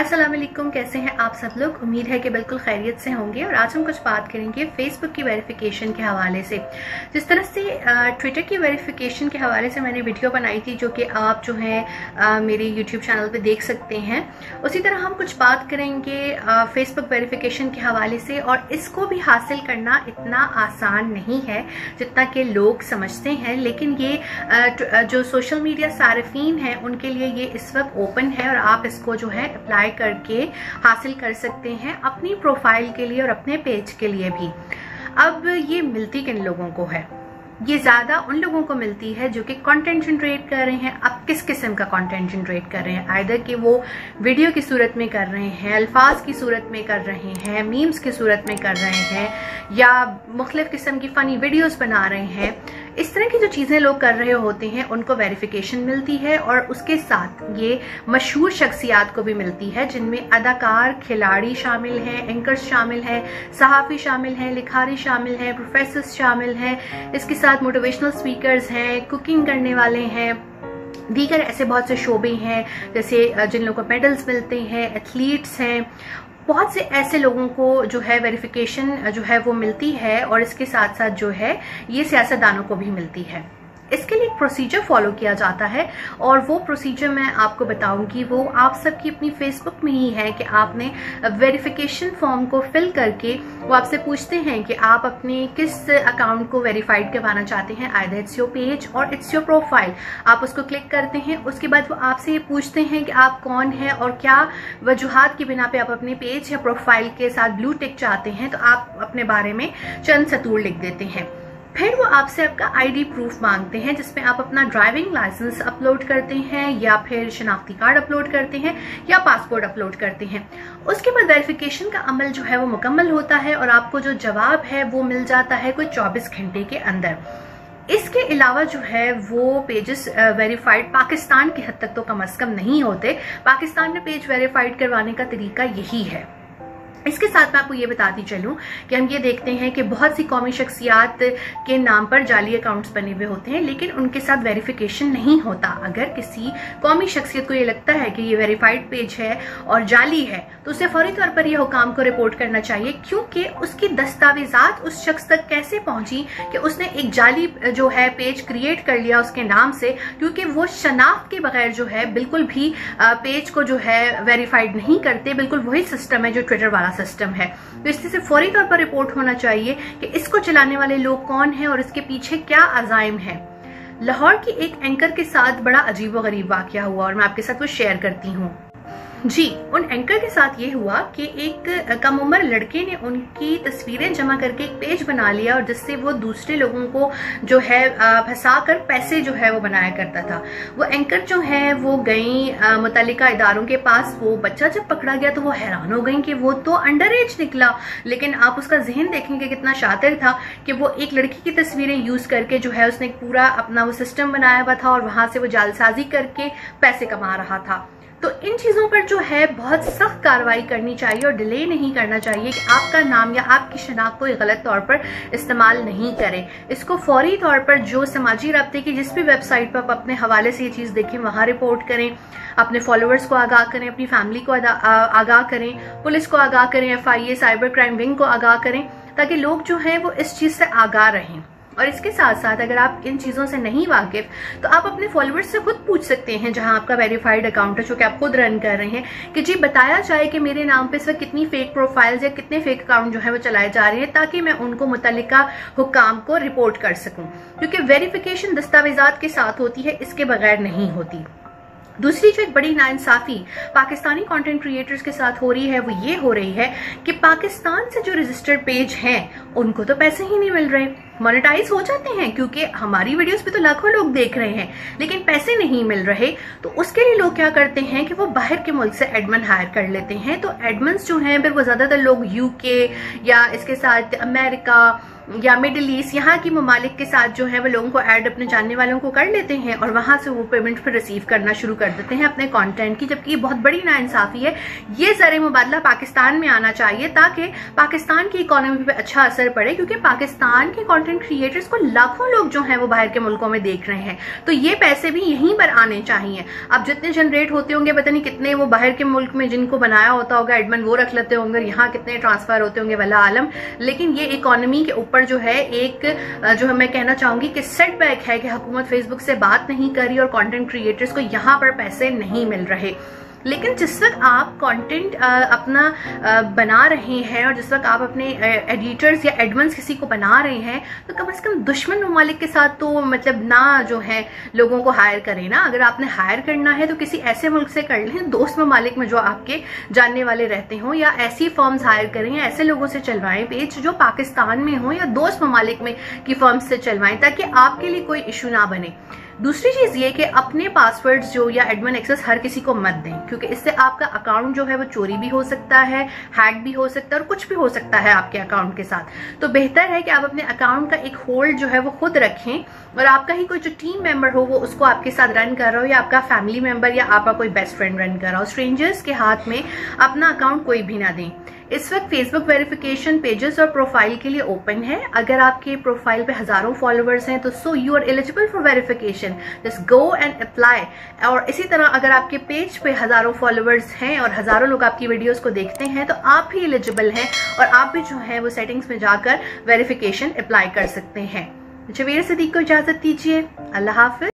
अस्सलाम वालेकुम, कैसे हैं आप सब लोग। उम्मीद है कि बिल्कुल खैरियत से होंगे। और आज हम कुछ बात करेंगे फेसबुक की वेरिफिकेशन के हवाले से। जिस तरह से ट्विटर की वेरिफिकेशन के हवाले से मैंने वीडियो बनाई थी, जो कि आप जो है मेरे यूट्यूब चैनल पे देख सकते हैं, उसी तरह हम कुछ बात करेंगे फेसबुक वेरिफिकेशन के हवाले से। और इसको भी हासिल करना इतना आसान नहीं है जितना कि लोग समझते हैं, लेकिन ये जो सोशल मीडिया सारिफीन हैं उनके लिए ये इस वक्त ओपन है और आप इसको जो है अप्लाई करके हासिल कर सकते हैं अपनी प्रोफाइल के लिए और अपने पेज के लिए भी। अब ये मिलती किन लोगों को है? ये ज्यादा उन लोगों को मिलती है जो कि कंटेंट जनरेट कर रहे हैं। अब किस किस्म का कंटेंट जनरेट कर रहे हैं? आइदर कि वो वीडियो की सूरत में कर रहे हैं, अल्फाज की सूरत में कर रहे हैं, मीम्स की सूरत में कर रहे हैं, या मुख्तलिफ किस्म की फ़नी वीडियोस बना रहे हैं। इस तरह की जो चीज़ें लोग कर रहे होते हैं उनको वेरिफिकेशन मिलती है। और उसके साथ ये मशहूर शख्सियात को भी मिलती है, जिनमें अदाकार, खिलाड़ी शामिल हैं, एंकर्स शामिल हैं, सहाफ़ी शामिल हैं, लिखारी शामिल हैं, प्रोफेसर्स शामिल हैं, इसके साथ मोटिवेशनल स्पीकर्स हैं, कुकिंग करने वाले हैं, दीगर ऐसे बहुत से शोबे हैं जैसे जिन लोगों को मेडल्स मिलते हैं, एथलीट्स हैं। बहुत से ऐसे लोगों को जो है वेरिफिकेशन जो है वो मिलती है। और इसके साथ साथ जो है ये सियासतदानों को भी मिलती है। इसके लिए एक प्रोसीजर फॉलो किया जाता है और वो प्रोसीजर मैं आपको बताऊंगी। वो आप सबकी अपनी फेसबुक में ही है कि आपने वेरिफिकेशन फॉर्म को फिल करके वो आपसे पूछते हैं कि आप अपने किस अकाउंट को वेरीफाइड करवाना चाहते हैं। आइदर इट्स योर पेज और इट्स योर प्रोफाइल। आप उसको क्लिक करते हैं, उसके बाद वो आपसे ये पूछते हैं कि आप कौन हैं और क्या वजूहात की बिना पे आप अपने पेज या प्रोफाइल के साथ ब्लू टिक चाहते हैं। तो आप अपने बारे में चंद सतूर लिख देते हैं। फिर वो आपसे आपका आईडी प्रूफ मांगते हैं, जिसमें आप अपना ड्राइविंग लाइसेंस अपलोड करते हैं, या फिर शनाख्ती कार्ड अपलोड करते हैं, या पासपोर्ट अपलोड करते हैं। उसके बाद वेरिफिकेशन का अमल जो है वो मुकम्मल होता है और आपको जो जवाब है वो मिल जाता है कोई 24 घंटे के अंदर। इसके अलावा जो है वो पेजेस वेरीफाइड पाकिस्तान की हद तक तो कम अज कम नहीं होते। पाकिस्तान में पेज वेरीफाइड करवाने का तरीका यही है। इसके साथ मैं आपको ये बताती चलूं कि हम ये देखते हैं कि बहुत सी कौमी शख्सियात के नाम पर जाली अकाउंट्स बने हुए होते हैं, लेकिन उनके साथ वेरिफिकेशन नहीं होता। अगर किसी कौमी शख्सियत को ये लगता है कि ये वेरीफाइड पेज है और जाली है, तो उसे फौरी तौर पर यह हुकाम को रिपोर्ट करना चाहिए, क्योंकि उसकी दस्तावेजात उस शख्स तक कैसे पहुंची कि उसने एक जाली जो है पेज क्रिएट कर लिया उसके नाम से, क्योंकि वो शनाख्त के बगैर जो है बिल्कुल भी पेज को जो है वेरीफाइड नहीं करते। बिल्कुल वही सिस्टम है जो ट्विटर वाला सिस्टम है। तो इससे फौरी तौर पर रिपोर्ट होना चाहिए कि इसको चलाने वाले लोग कौन हैं और इसके पीछे क्या अजाइम है। लाहौर की एक एंकर के साथ बड़ा अजीब व गरीब वाकया हुआ और मैं आपके साथ वो शेयर करती हूँ। जी, उन एंकर के साथ ये हुआ कि एक कम उम्र लड़के ने उनकी तस्वीरें जमा करके एक पेज बना लिया और जिससे वो दूसरे लोगों को जो है फंसा कर पैसे जो है वो बनाया करता था। वो एंकर जो है वो गई मुतल्लिका इदारों के पास। वो बच्चा जब पकड़ा गया तो वो हैरान हो गई कि वो तो अंडर एज निकला, लेकिन आप उसका जहन देखेंगे कितना शातिर था कि वो एक लड़की की तस्वीरें यूज करके जो है उसने पूरा अपना वो सिस्टम बनाया हुआ था और वहां से वो जालसाजी करके पैसे कमा रहा था। तो इन चीज़ों पर जो है बहुत सख्त कार्रवाई करनी चाहिए और डिले नहीं करना चाहिए कि आपका नाम या आपकी शनाख्त कोई गलत तौर पर इस्तेमाल नहीं करें। इसको फौरी तौर पर जो समाजी राब्ते की जिस भी वेबसाइट पर आप अपने हवाले से ये चीज़ देखें वहाँ रिपोर्ट करें। अपने फॉलोअर्स को आगाह करें, अपनी फैमिली को आगाह करें, पुलिस को आगाह करें, FIA साइबर क्राइम विंग को आगाह करें, ताकि लोग जो हैं वो इस चीज़ से आगाह रहें। और इसके साथ साथ अगर आप इन चीज़ों से नहीं वाकिफ तो आप अपने फॉलोअर्स से खुद पूछ सकते हैं, जहां आपका वेरीफाइड अकाउंट है जो कि आप खुद रन कर रहे हैं, कि जी बताया जाए कि मेरे नाम पे इस वक्त कितनी फेक प्रोफाइल्स या कितने फेक अकाउंट जो है वो चलाए जा रहे हैं, ताकि मैं उनको मुतल्लिका हुकाम को रिपोर्ट कर सकूं। क्योंकि वेरिफिकेशन दस्तावेजात के साथ होती है, इसके बगैर नहीं होती। दूसरी जो एक बड़ी नाइंसाफी पाकिस्तानी कंटेंट क्रिएटर्स के साथ हो रही है वो ये हो रही है कि पाकिस्तान से जो रजिस्टर्ड पेज हैं उनको तो पैसे ही नहीं मिल रहे। मोनेटाइज हो जाते हैं क्योंकि हमारी वीडियोस पे तो लाखों लोग देख रहे हैं, लेकिन पैसे नहीं मिल रहे। तो उसके लिए लोग क्या करते हैं कि वो बाहर के मुल्क से एडमिन हायर कर लेते हैं। तो एडमिन्स जो हैं फिर वो ज्यादातर लोग UK या इसके साथ अमेरिका या मिडिल ईस्ट, यहाँ की ममालिक के साथ जो है वो लोगों को ऐड अपने जानने वालों को कर लेते हैं और वहाँ से वो पेमेंट फिर रिसीव करना शुरू कर देते हैं अपने कंटेंट की, जबकि ये बहुत बड़ी नाइंसाफ़ी है। ये ज़र मुबादला पाकिस्तान में आना चाहिए ताकि पाकिस्तान की इकोनॉमी पे अच्छा असर पड़े, क्योंकि पाकिस्तान के कंटेंट क्रिएटर्स को लाखों लोग जो हैं वो बाहर के मुल्कों में देख रहे हैं, तो ये पैसे भी यहीं पर आने चाहिए। अब जितने जनरेट होते होंगे पता नहीं कितने वो बाहर के मुल्क में जिनको बनाया होता होगा एडमिन वो रख लेते होंगे, यहाँ कितने ट्रांसफर होते होंगे वल्लाह आलम, लेकिन ये इकोनॉमी के ऊपर जो है एक जो मैं कहना चाहूंगी कि सेटबैक है कि हुकूमत फेसबुक से बात नहीं कर रही और कंटेंट क्रिएटर्स को यहाँ पर पैसे नहीं मिल रहे। लेकिन जिस वक्त आप कंटेंट अपना बना रहे हैं और जिस वक्त आप अपने एडिटर्स या एडमिन्स किसी को बना रहे हैं, तो कम से कम दुश्मन ममालिक के साथ तो मतलब ना जो है लोगों को हायर करें ना। अगर आपने हायर करना है तो किसी ऐसे मुल्क से कर लें, दोस्त ममालिक में जो आपके जानने वाले रहते हों, या ऐसी फर्म्स हायर करें या ऐसे लोगों से चलवाएं पेज जो पाकिस्तान में हो या दोस्त ममालिक में की फर्म्स से चलवाएं, ताकि आपके लिए कोई इशू ना बने। दूसरी चीज़ ये कि अपने पासवर्ड्स जो या एडमिन एक्सेस हर किसी को मत दें, क्योंकि इससे आपका अकाउंट जो है वो चोरी भी हो सकता है, हैक भी हो सकता है और कुछ भी हो सकता है आपके अकाउंट के साथ। तो बेहतर है कि आप अपने अकाउंट का एक होल्ड जो है वो खुद रखें और आपका ही कोई जो टीम मेंबर हो वो उसको आपके साथ रन कर रहा हो, या आपका फैमिली मेंबर या आपका कोई बेस्ट फ्रेंड रन कर रहा हो। स्ट्रेंजर्स के हाथ में अपना अकाउंट कोई भी ना दें। इस वक्त फेसबुक वेरिफिकेशन पेजेस और प्रोफाइल के लिए ओपन है। अगर आपके प्रोफाइल पे हजारों फॉलोअर्स हैं तो you are eligible for verification, just go and apply. और इसी तरह अगर आपके पेज पे हजारों फॉलोअर्स हैं और हजारों लोग आपकी वीडियोस को देखते हैं तो आप भी एलिजिबल हैं और आप भी जो है वो सेटिंग्स में जाकर वेरिफिकेशन अप्लाई कर सकते हैं। जवेर सिद्दीक को इजाजत दीजिए। अल्लाह हाफिज।